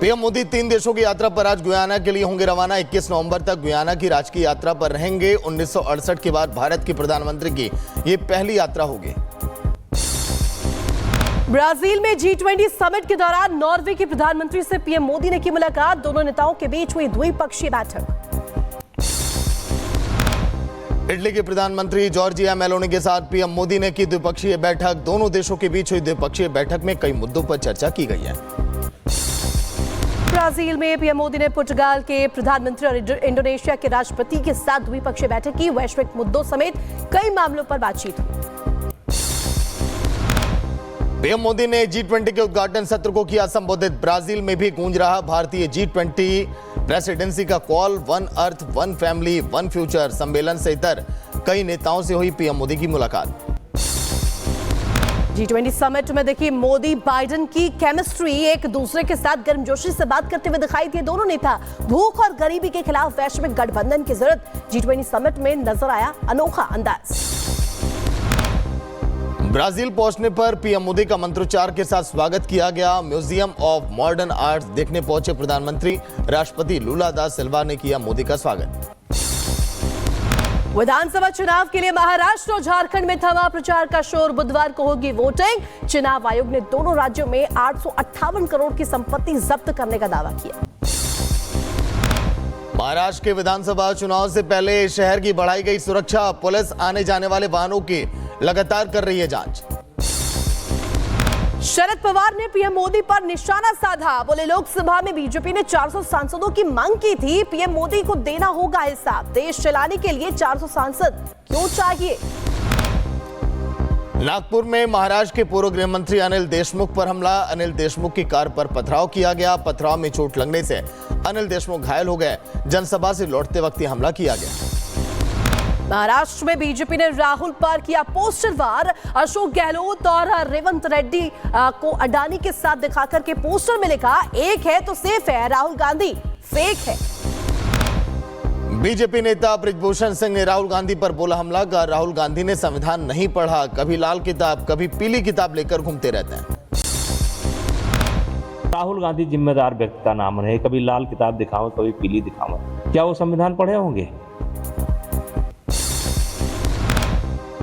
PM Modi 3 देशों की यात्रा पर आज गुयाना के लिए होंगे रवाना। 21 नवंबर तक गुयाना की राजकीय यात्रा पर रहेंगे। 1968 के बाद भारत के प्रधानमंत्री की ये पहली यात्रा होगी। ब्राजील में G20 समिट के दौरान नॉर्वे के प्रधानमंत्री से पीएम मोदी ने की मुलाकात। दोनों नेताओं के बीच हुई द्विपक्षीय बैठक। इटली के प्रधानमंत्री जॉर्जिया मेलोनी के साथ पीएम मोदी ने की द्विपक्षीय बैठक। दोनों देशों के बीच हुई द्विपक्षीय बैठक में कई मुद्दों पर चर्चा की गई है। ब्राजील में पीएम मोदी ने पुर्तगाल के प्रधानमंत्री और इंडोनेशिया के राष्ट्रपति के साथ द्विपक्षीय बैठक की। वैश्विक मुद्दों समेत कई मामलों पर बातचीत हुई। पीएम मोदी ने G20 के उद्घाटन सत्र को किया संबोधित। ब्राजील में भी गूंज रहा भारतीय G20 प्रेसिडेंसी का call. One earth, one family, one future सम्मेलन से इतर कई नेताओं से हुई पीएम मोदी की मुलाकात। G20 समिट में देखिए मोदी बाइडेन की केमिस्ट्री। एक दूसरे के साथ गर्मजोशी से बात करते हुए दिखाई दिए दोनों नेता। भूख और गरीबी के खिलाफ वैश्विक गठबंधन की जरूरत G20 समिट में नजर आया अनोखा अंदाज। ब्राजील पहुंचने पर पीएम मोदी का मंत्रोच्चार के साथ स्वागत किया गया। म्यूजियम ऑफ मॉडर्न आर्ट्स देखने पहुंचे प्रधानमंत्री। राष्ट्रपति लूला दा सिल्वा ने किया मोदी का स्वागत। विधानसभा चुनाव के लिए महाराष्ट्र और झारखंड में थमा प्रचार का शोर। बुधवार को होगी वोटिंग। चुनाव आयोग ने दोनों राज्यों में 858 करोड़ की संपत्ति जब्त करने का दावा किया। महाराष्ट्र के विधानसभा चुनाव से पहले शहर की बढ़ाई गई सुरक्षा। पुलिस आने जाने वाले वाहनों की लगातार कर रही है जांच। शरद पवार ने पीएम मोदी पर निशाना साधा। बोले लोकसभा में बीजेपी ने 400 सांसदों की मांग की थी। पीएम मोदी को देना होगा हिसाब। देश चलाने के लिए 400 सांसद क्यों चाहिए। नागपुर में महाराष्ट्र के पूर्व गृह मंत्री अनिल देशमुख पर हमला। अनिल देशमुख की कार पर पथराव किया गया। पथराव में चोट लगने से अनिल देशमुख घायल हो गए। जनसभा से लौटते वक्त यह हमला किया गया। महाराष्ट्र में बीजेपी ने राहुल पर किया पोस्टर वार। अशोक गहलोत और रेवंत रेड्डी को अडानी के साथ दिखाकर के पोस्टर में लिखा, एक है तो सेफ है, राहुल गांधी फेक है। बीजेपी नेता ब्रिजभूषण सिंह ने राहुल गांधी पर बोला हमला का। राहुल गांधी ने संविधान नहीं पढ़ा। कभी लाल किताब कभी पीली किताब लेकर घूमते रहते हैं। राहुल गांधी जिम्मेदार व्यक्ति का नाम है। कभी लाल किताब दिखाओ कभी पीली दिखाओ। क्या वो संविधान पढ़े होंगे?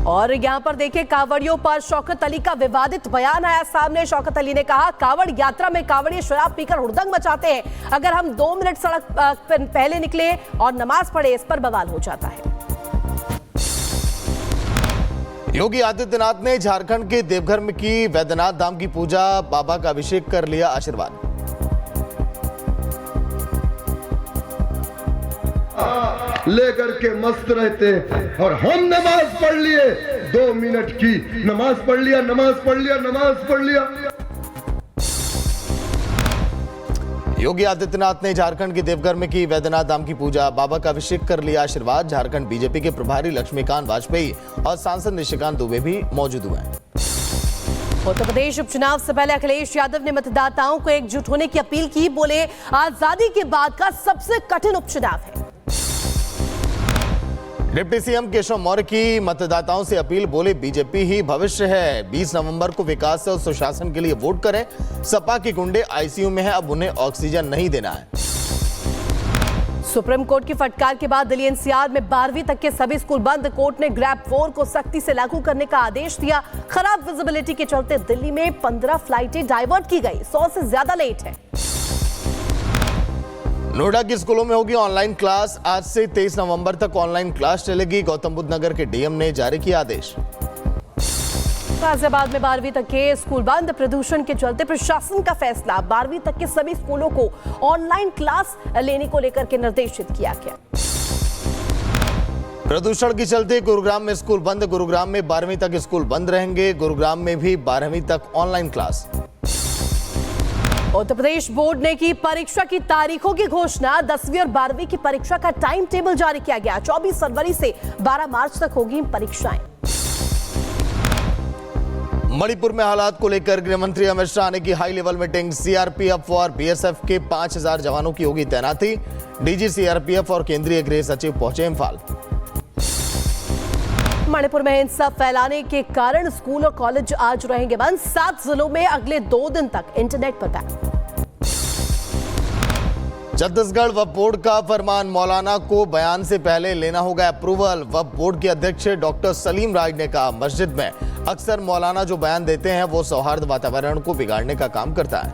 और यहाँ पर देखिए कांवड़ियों पर शौकत अली का विवादित बयान आया सामने। शौकत अली ने कहा, कांवड़ यात्रा में कांवड़िए शराब पीकर हुड़दंग मचाते हैं। अगर हम 2 मिनट सड़क पर पहले निकले और नमाज पढ़े, इस पर बवाल हो जाता है। योगी आदित्यनाथ ने झारखंड के देवघर में की वैद्यनाथ धाम की पूजा। बाबा का अभिषेक कर लिया आशीर्वाद। लेकर के मस्त रहते और हम नमाज पढ़ लिए। 2 मिनट की नमाज पढ़ लिया, नमाज पढ़ लिया, नमाज पढ़ लिया। योगी आदित्यनाथ ने झारखंड के देवघर में की वैद्यनाथ धाम की पूजा। बाबा का अभिषेक कर लिया आशीर्वाद। झारखंड बीजेपी के प्रभारी लक्ष्मीकांत वाजपेयी और सांसद निशिकांत दुबे भी मौजूद हुए हैं। उत्तर प्रदेश उपचुनाव से पहले अखिलेश यादव ने मतदाताओं को एकजुट होने की अपील की। बोले, आजादी के बाद का सबसे कठिन उपचुनाव है। डिप्टी सीएम केशव मौर्य की मतदाताओं से अपील। बोले, बीजेपी ही भविष्य है। 20 नवंबर को विकास और सुशासन के लिए वोट करें। सपा के गुंडे आईसीयू में हैं, अब उन्हें ऑक्सीजन नहीं देना है। सुप्रीम कोर्ट की फटकार के बाद दिल्ली एनसीआर में 12वीं तक के सभी स्कूल बंद। कोर्ट ने ग्रैब 4 को सख्ती से लागू करने का आदेश दिया। खराब विजिबिलिटी के चलते दिल्ली में 15 फ्लाइटें डाइवर्ट की गई। 100 से ज्यादा लेट है। नोएडा के स्कूलों में होगी ऑनलाइन क्लास। आज से 23 नवंबर तक ऑनलाइन क्लास चलेगी। गौतम बुद्ध नगर के डीएम ने जारी किया आदेश। गाजियाबाद में 12वीं तक के स्कूल बंद। प्रदूषण के चलते प्रशासन का फैसला। 12वीं तक के सभी स्कूलों को ऑनलाइन क्लास लेने को लेकर के निर्देशित किया गया। प्रदूषण के चलते गुरुग्राम में स्कूल बंद। गुरुग्राम में 12वीं तक स्कूल बंद रहेंगे। गुरुग्राम में भी 12वीं तक online class. Uttar Pradesh board ने की परीक्षा की तारीखों की घोषणा। 10वीं और 12वीं की परीक्षा का टाइम टेबल जारी किया गया। 24 फरवरी से 12 मार्च तक होगी परीक्षाएं। मणिपुर में हालात को लेकर गृह मंत्री अमित शाह ने की हाई लेवल मीटिंग। सीआरपीएफ और बीएसएफ के 5000 जवानों की होगी तैनाती। डीजी सीआरपीएफ और केंद्रीय गृह सचिव पहुंचे इम्फाल। मणिपुर में हिंसा फैलाने के कारण स्कूल और कॉलेज आज रहेंगे बंद। 7 जिलों में अगले 2 दिन तक इंटरनेट पर बैन। छत्तीसगढ़ वक्फ बोर्ड का फरमान, मौलाना को बयान से पहले लेना होगा अप्रूवल। वक्फ बोर्ड के अध्यक्ष डॉक्टर सलीम राज ने कहा, मस्जिद में अक्सर मौलाना जो बयान देते हैं वो सौहार्द वातावरण को बिगाड़ने का काम करता है।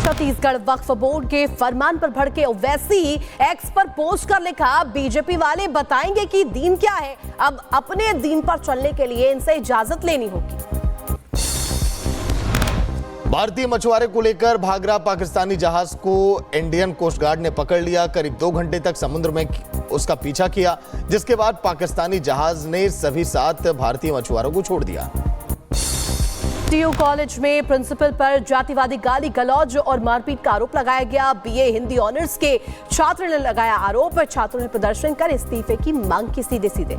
छत्तीसगढ़ वक्फ बोर्ड के फरमान पर भड़के ओवैसी एक्स पर पोस्ट कर लिखा, बीजेपी वाले बताएंगे कि दीन क्या है, अब अपने दीन पर चलने के लिए इनसे इजाजत लेनी होगी। भारतीय मछुआरे को लेकर भाग रहा पाकिस्तानी जहाज को इंडियन कोस्ट गार्ड ने पकड़ लिया। करीब 2 घंटे तक समुद्र में उसका पीछा किया, जिसके बाद पाकिस्तानी जहाज ने सभी 7 भारतीय मछुआरों को छोड़ दिया। टीयू कॉलेज में प्रिंसिपल पर जातिवादी गाली गलौज और मारपीट का आरोप लगाया गया। बीए हिंदी ऑनर्स के छात्र ने लगाया आरोप, छात्रों ने प्रदर्शन कर इस्तीफे की मांग की सीधे।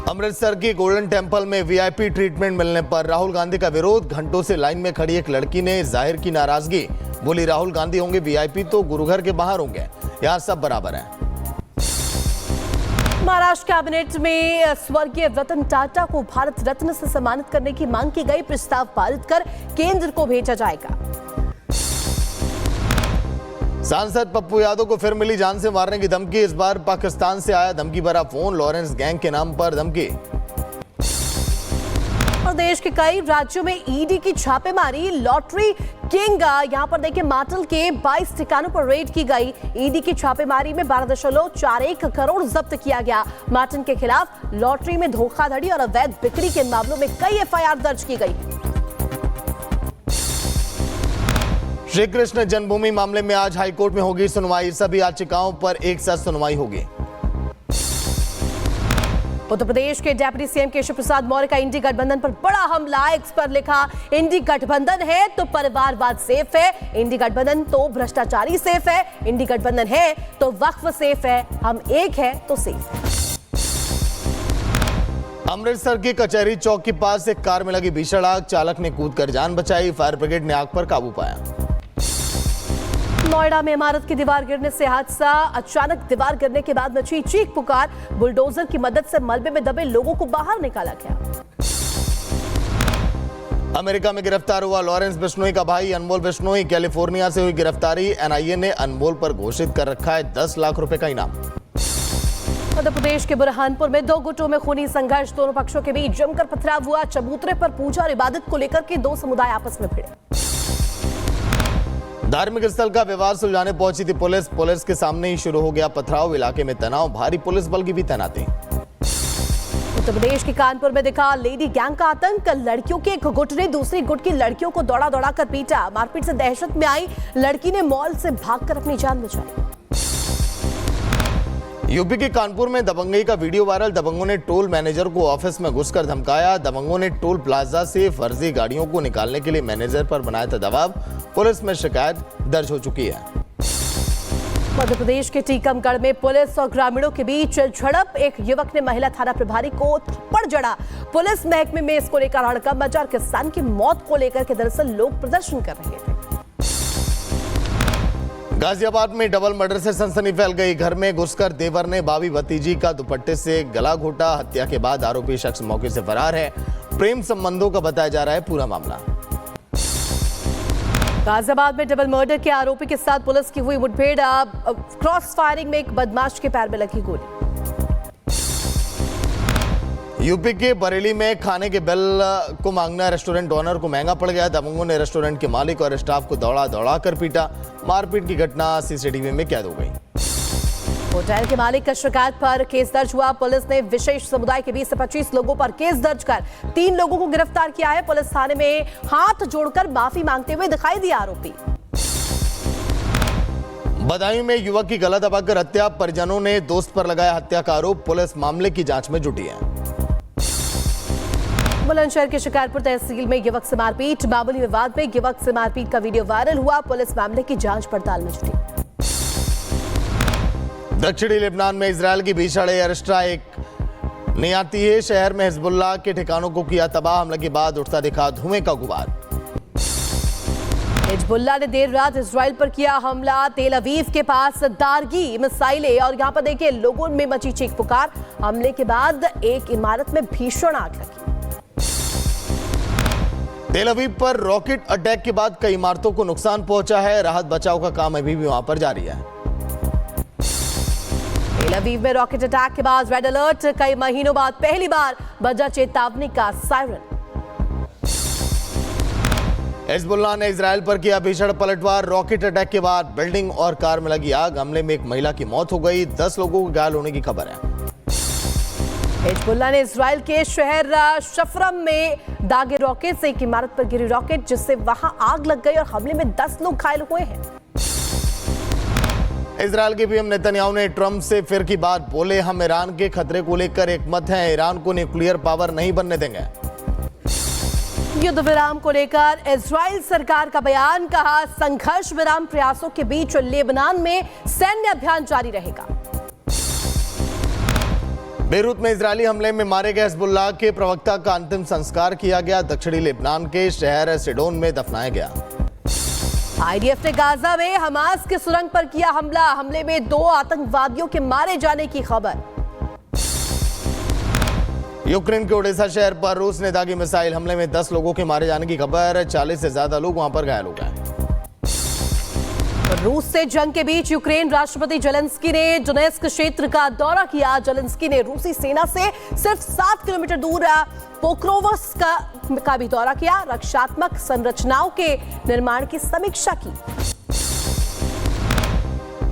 अमृतसर की गोल्डन टेम्पल में वीआईपी ट्रीटमेंट मिलने पर राहुल गांधी का विरोध। घंटों से लाइन में खड़ी एक लड़की ने जाहिर की नाराजगी, बोली राहुल गांधी होंगे वीआईपी तो गुरुघर के बाहर होंगे, यहाँ सब बराबर हैं। महाराष्ट्र कैबिनेट में स्वर्गीय रतन टाटा को भारत रत्न से सम्मानित करने की मांग की गई। प्रस्ताव पारित कर केंद्र को भेजा जाएगा। सांसद पप्पू यादव को फिर मिली जान से मारने की धमकी। इस बार पाकिस्तान से आया धमकी भरा फोन, लॉरेंस गैंग के नाम पर धमकी। देश के कई राज्यों में ईडी की छापेमारी, लॉटरी किंग यहां पर देखिए माटल के 22 ठिकानों पर रेड की गई। ईडी की छापेमारी में 12.41 करोड़ जब्त किया गया। मार्टिन के खिलाफ लॉटरी में धोखाधड़ी और अवैध बिक्री के मामलों में कई एफआईआर दर्ज की गई। श्री कृष्ण जन्मभूमि मामले में आज हाईकोर्ट में होगी सुनवाई। सभी याचिकाओं पर एक साथ सुनवाई होगी। उत्तर प्रदेश के डिप्टी सीएम केशव प्रसाद मौर्य का इंडी गठबंधन पर बड़ा हमला। एक्स पर लिखा, इंडी गठबंधन है तो परिवारवाद सेफ है, इंडी गठबंधन तो भ्रष्टाचारी सेफ है, इंडी गठबंधन है तो वक्फ सेफ है, हम एक है तो सेफ है। अमृतसर की कचहरी चौक के पास एक कार में लगी भीषण आग, चालक ने कूदकर जान बचाई, फायर ब्रिगेड ने आग पर काबू पाया। नोएडा में इमारत की दीवार गिरने से हादसा, अचानक दीवार गिरने के बाद मची चीख पुकार, बुलडोजर की मदद से मलबे में दबे लोगों को बाहर निकाला गया। अमेरिका में गिरफ्तार हुआ लॉरेंस बिश्नोई का भाई अनमोल बिश्नोई। कैलिफोर्निया से हुई गिरफ्तारी, एनआईए ने अनमोल पर घोषित कर रखा है 10 लाख रुपए का इनाम। मध्य प्रदेश के बुरहानपुर में 2 गुटों में खूनी संघर्ष, दोनों पक्षों के बीच जमकर पथराव हुआ। चबूतरे पर पूजा और इबादत को लेकर के 2 समुदाय आपस में भिड़े। धार्मिक स्थल का विवाद सुलझाने पहुंची थी पुलिस। पुलिस के सामने ही शुरू हो गया पथराव, इलाके में तनाव, भारी पुलिस बल की भी तैनाती। उत्तर प्रदेश के कानपुर में दिखा लेडी गैंग का आतंक, लड़कियों के एक गुट ने दूसरी गुट की लड़कियों को दौड़ा दौड़ा कर पीटा। मारपीट से दहशत में आई लड़की ने मॉल से भागकर अपनी जान बचाई। यूपी के कानपुर में दबंगई का वीडियो वायरल, दबंगों ने टोल मैनेजर को ऑफिस में घुसकर धमकाया। दबंगों ने टोल प्लाजा से फर्जी गाड़ियों को निकालने के लिए मैनेजर पर बनाया था दबाव। पुलिस में शिकायत दर्ज हो चुकी है। मध्य प्रदेश के टीकमगढ़ में पुलिस और ग्रामीणों के बीच झड़प, एक युवक ने महिला थाना प्रभारी को थप्पड़ जड़ा। पुलिस महकमे में इसको लेकर हड़कंप मचा और किसान की मौत को लेकर के दरअसल लोग प्रदर्शन कर रहे थे। गाजियाबाद में डबल मर्डर से सनसनी फैल गई। घर में घुसकर देवर ने भाभी भतीजी का दुपट्टे से गला घोटा। हत्या के बाद आरोपी शख्स मौके से फरार है। प्रेम संबंधों का बताया जा रहा है पूरा मामला। गाजियाबाद में डबल मर्डर के आरोपी के साथ पुलिस की हुई मुठभेड़, क्रॉस फायरिंग में एक बदमाश के पैर में लगी गोली। यूपी के बरेली में खाने के बिल को मांगना रेस्टोरेंट ओनर को महंगा पड़ गया। दबंगों ने रेस्टोरेंट के मालिक और स्टाफ को दौड़ा दौड़ा कर पीटा। मारपीट की घटना सीसीटीवी में कैद हो गई। होटल के मालिक का शिकायत पर केस दर्ज हुआ। पुलिस ने विशेष समुदाय के 20 से 25 लोगों पर केस दर्ज कर 3 लोगों को गिरफ्तार किया है। पुलिस थाने में हाथ जोड़कर माफी मांगते हुए दिखाई दिया आरोपी। बदायूं में युवक की गला दबाकर हत्या, परिजनों ने दोस्त पर लगाया हत्या का आरोप। पुलिस मामले की जांच में जुटी है। बुलंदशहर के शिकारपुर तहसील में युवक से मारपीट, मामूली विवाद में युवक से मारपीट का वीडियो वायरल हुआ। पुलिस मामले की जांच पड़ताल में जुटी। दक्षिणी लेबनान में इजरायल की भीषण एयर स्ट्राइक नहीं आती है। शहर में हिजबुल्लाह के ठिकानों को किया तबाह। हमले के बाद उठता दिखा धुएं का गुबार। हिजबुल्लाह ने देर रात इजराइल पर किया हमला। तेल अवीव के पास दारगी मिसाइलें और यहां पर देखिए लोगों में मची चीख पुकार। हमले के बाद एक इमारत में भीषण आग लगी। तेल अवीव पर रॉकेट अटैक के बाद कई इमारतों को नुकसान पहुंचा है। राहत बचाव का काम अभी भी वहां पर जारी है। तेल अवीव में रॉकेट अटैक के बाद रेड अलर्ट। कई महीनों बाद पहली बार बजा चेतावनी का सायरन। हिजबुल्लाह ने इजराइल पर किया भीषण पलटवार। रॉकेट अटैक के बाद बिल्डिंग और कार में लगी आग। हमले में एक महिला की मौत हो गई, 10 लोगों को घायल होने की खबर है। हिजबुल्लाह ने इजराइल के शहर शफरम में दागे रॉकेट से एक इमारत पर गिरी रॉकेट, जिससे वहां आग लग गई और हमले में 10 लोग घायल हुए हैं। इजराइल के पीएम नेतन्याहू ने ट्रंप से फिर की बात बोले, हम ईरान के खतरे को लेकर एक मत हैं, ईरान को न्यूक्लियर पावर नहीं बनने देंगे। युद्ध विराम को लेकर इजराइल सरकार का बयान। कहा, संघर्ष विराम प्रयासों के बीच लेबनान में सैन्य अभियान जारी रहेगा। बेरूत में इजरायली हमले में मारे गए हिजबुल्लाह के प्रवक्ता का अंतिम संस्कार किया गया। दक्षिणी लेबनान के शहर सिडोन में दफनाया गया। आईडीएफ ने गाजा में हमास के सुरंग पर किया हमला। हमले में 2 आतंकवादियों के मारे जाने की खबर। यूक्रेन के ओडेसा शहर पर रूस ने दागी मिसाइल हमले में 10 लोगों के मारे जाने की खबर। 40 से ज्यादा लोग वहां पर घायल हो गए। रूस से जंग के बीच यूक्रेन राष्ट्रपति जेलेंस्की ने डोनेस्क क्षेत्र का दौरा किया। जेलेंस्की ने रूसी सेना से सिर्फ 7 किलोमीटर दूर पोक्रोवस्क का भी दौरा किया। रक्षात्मक संरचनाओं के निर्माण की समीक्षा की।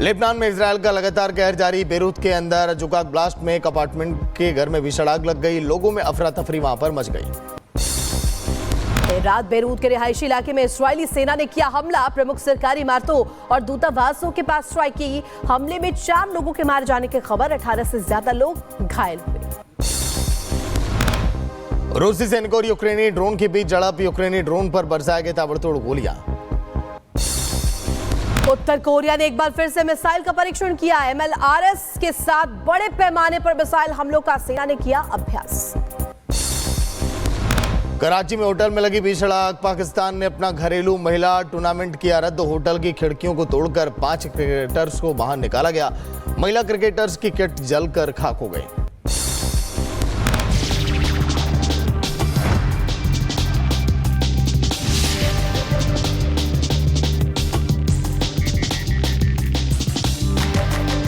लेबनान में इजरायल का लगातार कहर जारी। बेरूत के अंदर जुकाक ब्लास्ट में एक अपार्टमेंट के घर में भीषण आग लग गई। लोगों में अफरा तफरी वहां पर मच गई। देर रात बेरूत के रिहायशी इलाके में इस्राएली सेना ने किया हमला। प्रमुख सरकारी इमारतों और दूतावासों के पास स्ट्राइक की। हमले में 4 लोगों के मारे जाने की खबर। 18 से ज्यादा लोग घायल हुए। रूसी सैनिकों और यूक्रेनी ड्रोन के बीच झड़प। यूक्रेनी ड्रोन पर बरसाए गए ताबड़तोड़ गोलियां। उत्तर कोरिया ने एक बार फिर से मिसाइल का परीक्षण किया। MLRS के साथ बड़े पैमाने पर मिसाइल हमलों का सेना ने किया अभ्यास। कराची में होटल में लगी भीषण आग। पाकिस्तान ने अपना घरेलू महिला टूर्नामेंट किया रद्द। होटल की खिड़कियों को तोड़कर 5 क्रिकेटर्स को बाहर निकाला गया। महिला क्रिकेटर्स की किट जलकर खाक हो गई।